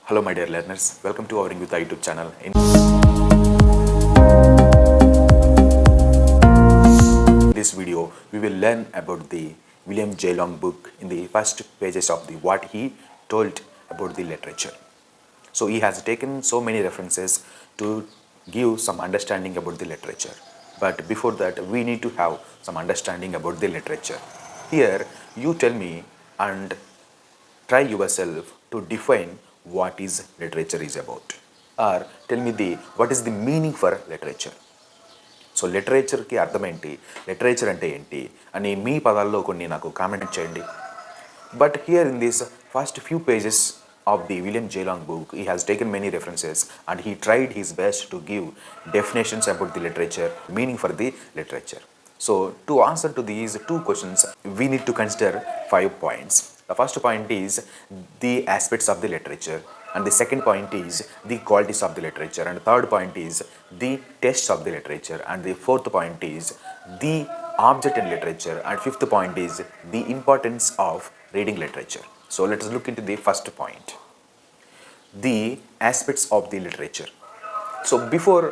Hello my dear learners, welcome to our Ingutha YouTube channel. In this video, we will learn about the William J. Long book in the first pages of the what he told about the literature. So he has taken so many references to give some understanding about the literature. But before that, we need to have some understanding about the literature. Here, you tell me and try yourself to define what is literature is about, or tell me the what is the meaning for literature. So లిటరేచర్కి అర్థం ఏంటి, literature అంటే ఏంటి అని మీ పదాల్లో కొన్ని నాకు comment చేయండి. But here in this first few pages of the William J. Long book, he has taken many references and he tried his best to give definitions about the literature, meaning for the literature. So to answer to these two questions, we need to consider 5 points. The first point is the aspects of the literature, and the second point is the qualities of the literature, and the third point is the tests of the literature, and the fourth point is the object in literature, and fifth point is the importance of reading literature. So let us look into the first point, the aspects of the literature. So before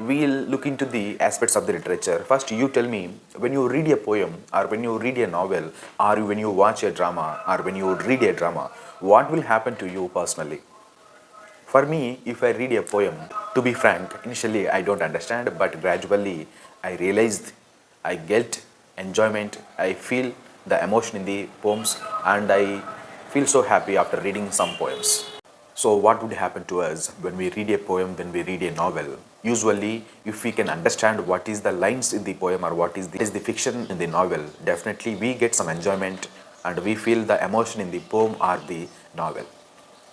we'll look into the aspects of the literature, first you tell me, when you read a poem or when you read a novel or when you watch a drama or when you read a drama, what will happen to you personally? For me, if I read a poem, to be frank, initially I don't understand, but gradually I realized, I get enjoyment, I feel the emotion in the poems, and I feel so happy after reading some poems. So what would happen to us when we read a poem, when we read a novel? Usually, if we can understand what is the lines in the poem or what is the fiction in the novel, definitely we get some enjoyment and we feel the emotion in the poem or the novel.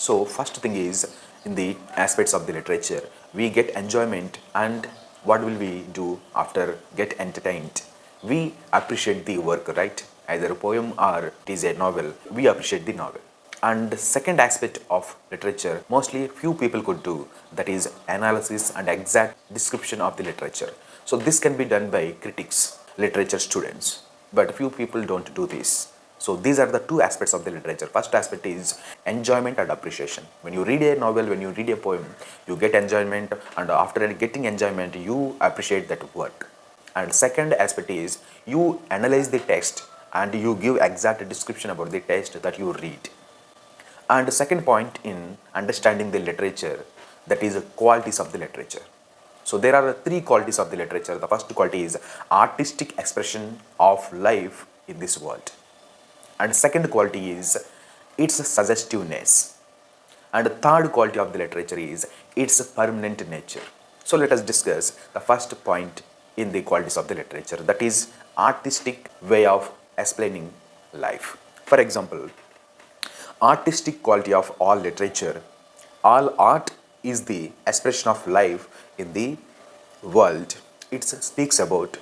So first thing is, in the aspects of the literature, we get enjoyment, and what will we do after get entertained? We appreciate the work, right? Either a poem or it is a novel, we appreciate the novel. And the second aspect of literature, mostly few people could do, that is analysis and exact description of the literature. So this can be done by critics, literature students, but few people don't do this. So these are the two aspects of the literature. First aspect is enjoyment and appreciation. When you read a novel, when you read a poem, you get enjoyment, and after getting enjoyment, you appreciate that work. And second aspect is you analyze the text and you give exact description about the text that you read. And the second point in understanding the literature, that is qualities of the literature. So there are 3 qualities of the literature. The first quality is artistic expression of life in this world. And the second quality is its suggestiveness. And the third quality of the literature is its permanent nature. So let us discuss the first point in the qualities of the literature, that is artistic way of explaining life. For example, artistic quality of all literature, all art is the expression of life in the world. It speaks about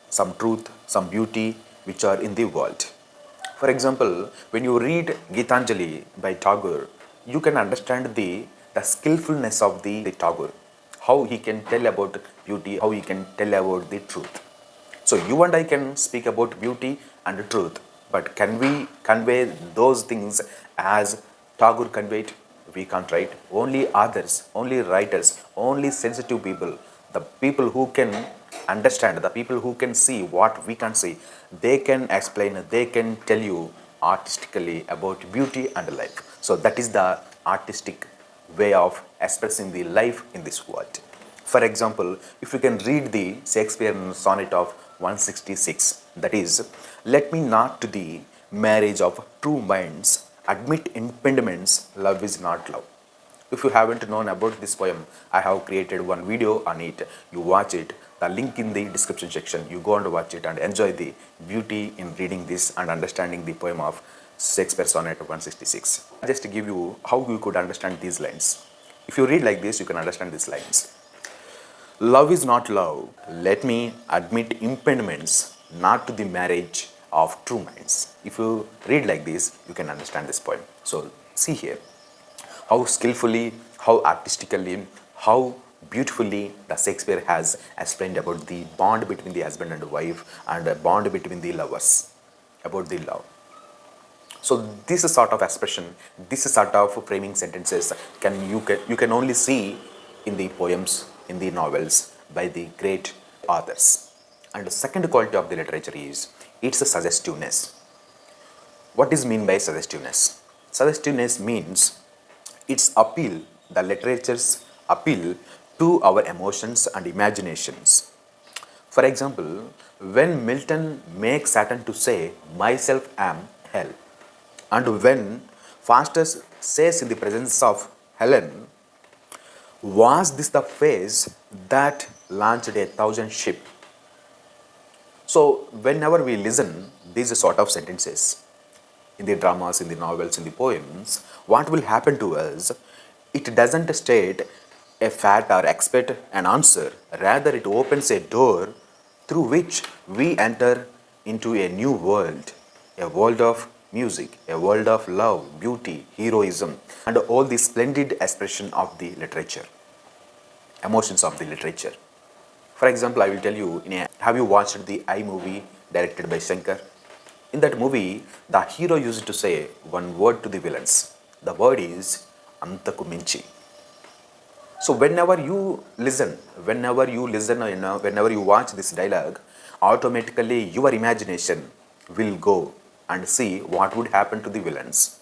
some truth, some beauty which are in the world. For example, when you read Gitanjali by Tagore, you can understand the skillfulness of the Tagore, how he can tell about beauty, how he can tell about the truth. So you and I can speak about beauty and truth, but can we convey those things as Tagore conveyed? We can't, right? Only others, only writers, only sensitive people, the people who can understand, the people who can see what we can't see, they can explain, they can tell you artistically about beauty and life. So that is the artistic way of expressing the life in this world. For example, if you can read the Shakespeare sonnet of 166, that is, let me not to the marriage of true minds admit impediments, love is not love. If you haven't known about this poem, I have created one video on it. You watch it, the link in the description section. You go and watch it and enjoy the beauty in reading this and understanding the poem of Shakespeare sonnet 166. Just to give you how you could understand these lines. If you read like this, you can understand these lines. Love is not love, let me admit impediments, not to the marriage of true minds. If you read like this, you can understand this poem. So see here, how skillfully, how artistically, how beautifully the Shakespeare has explained about the bond between the husband and wife and a bond between the lovers, about the love. So this sort of expression, this sort of framing sentences you can only see in the poems, in the novels by the great authors. And the second quality of the literature is its suggestiveness. What is mean by suggestiveness? Suggestiveness means its appeal, the literature's appeal to our emotions and imaginations. For example, when Milton makes Satan to say, myself am hell, and when Faustus says in the presence of Helen, was this the phase that launched a thousand ships? So, whenever we listen these sort of sentences in the dramas, in the novels, in the poems, what will happen to us? It doesn't state a fact or expect an answer, rather, it opens a door through which we enter into a new world, a world of music, a world of love, beauty, heroism, and all the splendid expression of the literature, emotions of the literature. For example, I will tell you, have you watched the I movie directed by Shankar? In that movie, the hero used to say one word to the villains. The word is Antaku Minchi. So whenever you watch this dialogue, automatically your imagination will go and see what would happen to the villains.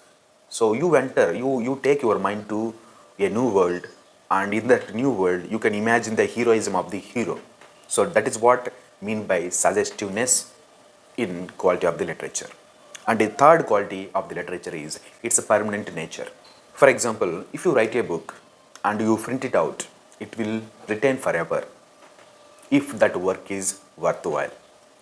So you take your mind to a new world, and in that new world, you can imagine the heroism of the hero. So that is what mean by suggestiveness in quality of the literature. And the third quality of the literature is its permanent nature. For example, if you write a book and you print it out, it will retain forever if that work is worthwhile.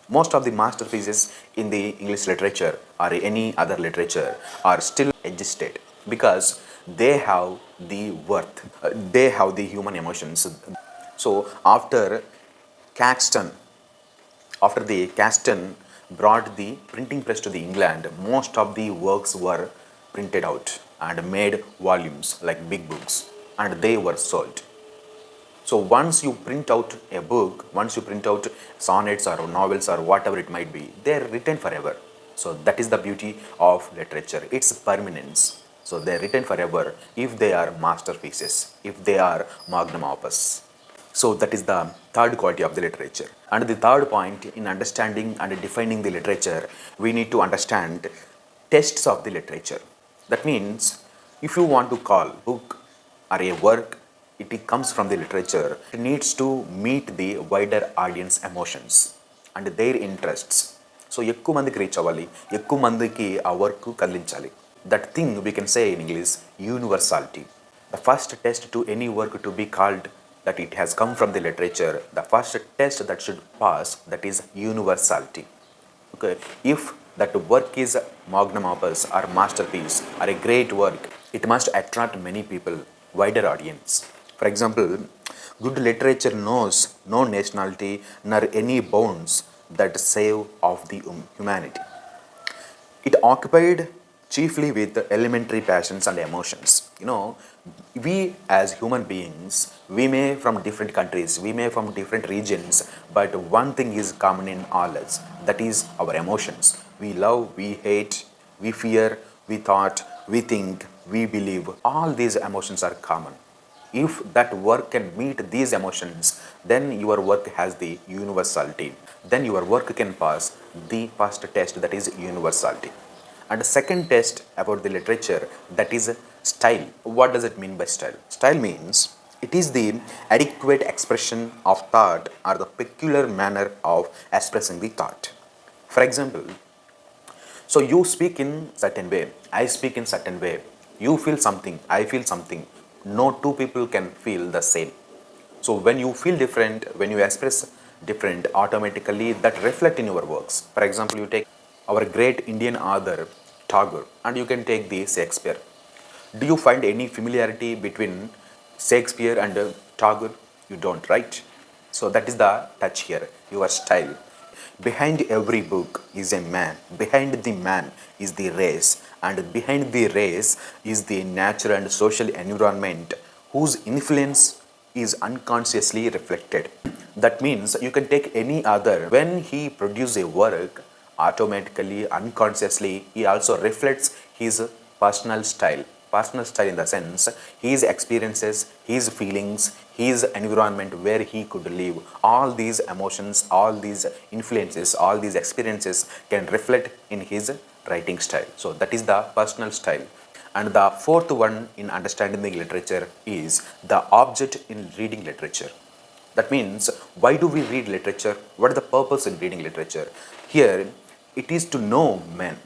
Most of the masterpieces in the English literature or any other literature are still existed because they have the worth, they have the human emotions. So Caxton, after the Caxton brought the printing press to the England, most of the works were printed out and made volumes like big books, and they were sold. So once you print out a book, once you print out sonnets or novels or whatever it might be, they are written forever. So that is the beauty of literature, its permanence. So they are written forever if they are masterpieces, if they are magnum opus. So that is the third quality of the literature. And the third point in understanding and defining the literature, we need to understand tests of the literature. That means if you want to call book or a work, it comes from the literature, it needs to meet the wider audience emotions and their interests. So ఎక్కువ మందికి reach అవ్వాలి, ఎక్కువ మందికి ఆ work కదిలించాలి. That thing we can say in English universality. The first test to any work to be called that it has come from the literature, the first test that should pass, that is universality. Okay, if that work is magnum opus or masterpiece or a great work, it must attract many people, wider audience. For example, good literature knows no nationality nor any bounds that save of the humanity. It occupied chiefly with elementary passions and emotions. We as human beings, we may from different countries, we may from different regions, but one thing is common in all us, that is our emotions. We love, we hate, we fear, we thought, we think, we believe. All these emotions are common. If that work can meet these emotions, then your work has the universality. Then your work can pass the first test, that is universality. And the second test about the literature, that is style. What does it mean by style? Style means it is the adequate expression of thought or the peculiar manner of expressing the thought. For example, so you speak in certain way, I speak in certain way, you feel something, I feel something. No two people can feel the same. So when you feel different, when you express different, automatically that reflect in your works. For example, you take our great Indian author Tagore and you can take the Shakespeare. Do you find any familiarity between Shakespeare and Tagore? You don't, right? So that is the touch here, your style. Behind every book is a man, behind the man is the race, and behind the race is the natural and social environment whose influence is unconsciously reflected. That means you can take any other, when he produces a work, automatically, unconsciously, he also reflects his personal style. Personal style in the sense, his experiences, his feelings, his environment where he could live. All these emotions, all these influences, all these experiences can reflect in his writing style. So that is the personal style. And the fourth one in understanding the literature is the object in reading literature. That means, why do we read literature? What is the purpose in reading literature? Here, it is to know men.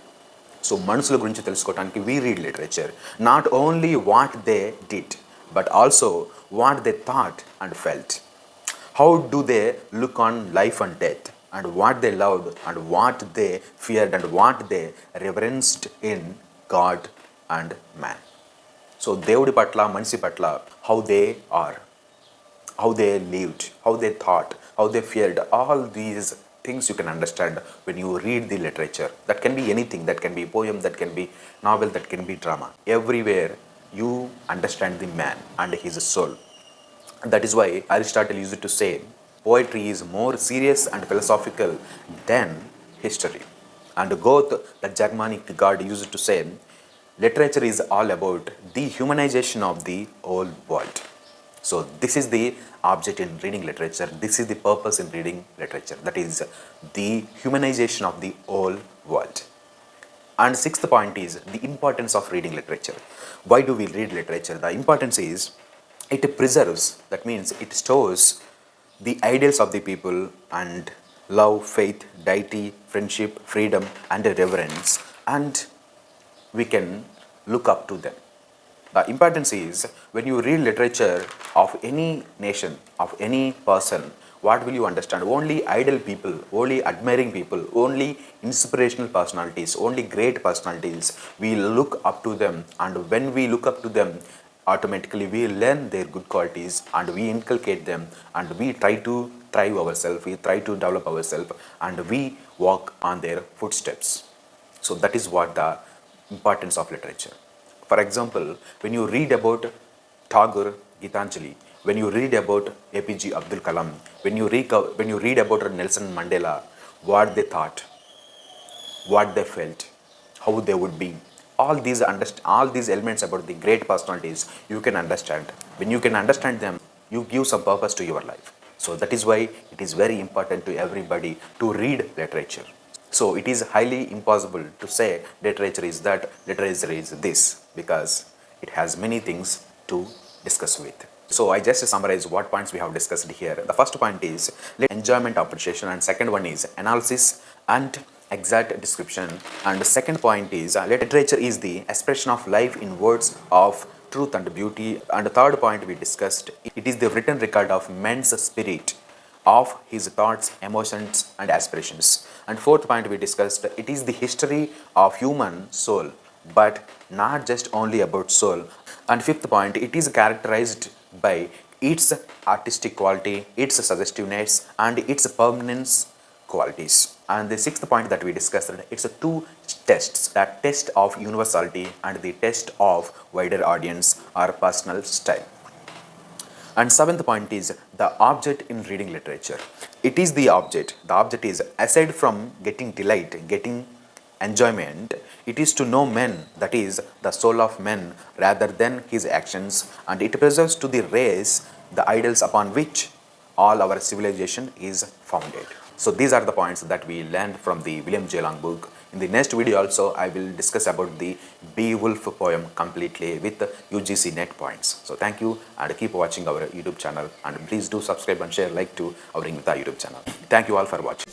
So మనుషుల గురించి తెలుసుకోవడానికి we read literature. Not only what they did, but also what they thought and felt. How do they look on life and death, and what they loved, and what they feared, and what they reverenced in God and man. So దేవుడి పట్ల, మనిషి పట్ల, how they are, how they lived, how they thought, how they feared, all these things you can understand when you read the literature. That can be anything, that can be poem, that can be novel, that can be drama. Everywhere you understand the man and his soul. That is why Aristotle used to say, poetry is more serious and philosophical than history. And Goethe, the Germanic god, used to say, literature is all about the humanization of the whole world. So this is the object in reading literature. This is the purpose in reading literature. That is the humanization of the whole world. And sixth point is the importance of reading literature. Why do we read literature? The importance is it preserves, that means it stores the ideals of the people and love, faith, deity, friendship, freedom and reverence, and we can look up to them. The importance is, when you read literature of any nation, of any person, what will you understand? Only ideal people, only admiring people, only inspirational personalities, only great personalities. We look up to them, and when we look up to them, automatically we learn their good qualities and we inculcate them, and we try to thrive ourselves, we try to develop ourselves, and we walk on their footsteps. So that is what the importance of literature. For example, when you read about Tagore, Gitanjali, when you read about APG Abdul Kalam, when you read about Nelson Mandela, what they thought, what they felt, how they would be, all these elements about the great personalities you can understand. When you can understand them, you give some purpose to your life. So that is why it is very important to everybody to read literature. So it is highly impossible to say literature is that, literature is this, because it has many things to discuss with. So I just summarize what points we have discussed here. The first point is enjoyment, appreciation, and second one is analysis and exact description. And the second point is literature is the expression of life in words of truth and beauty. And the third point we discussed, it is the written record of men's spirit, of his thoughts, emotions and aspirations. And fourth point we discussed, it is the history of human soul, but not just only about soul. And fifth point, it is characterized by its artistic quality, its suggestiveness and its permanence qualities. And the sixth point that we discussed, it's a two tests, that test of universality and the test of wider audience or personal style. And seventh point is the object in reading literature. It is the object. The object is, aside from getting delight, getting enjoyment, it is to know men, that is the soul of men, rather than his actions, and it preserves to the race the ideals upon which all our civilization is founded. So these are the points that we learned from the William J. Long book. In the next video also, I will discuss about the Beowulf poem completely with UGC net points. So thank you, and keep watching our YouTube channel, and please do subscribe and share, like to our YouTube channel. Thank you all for watching.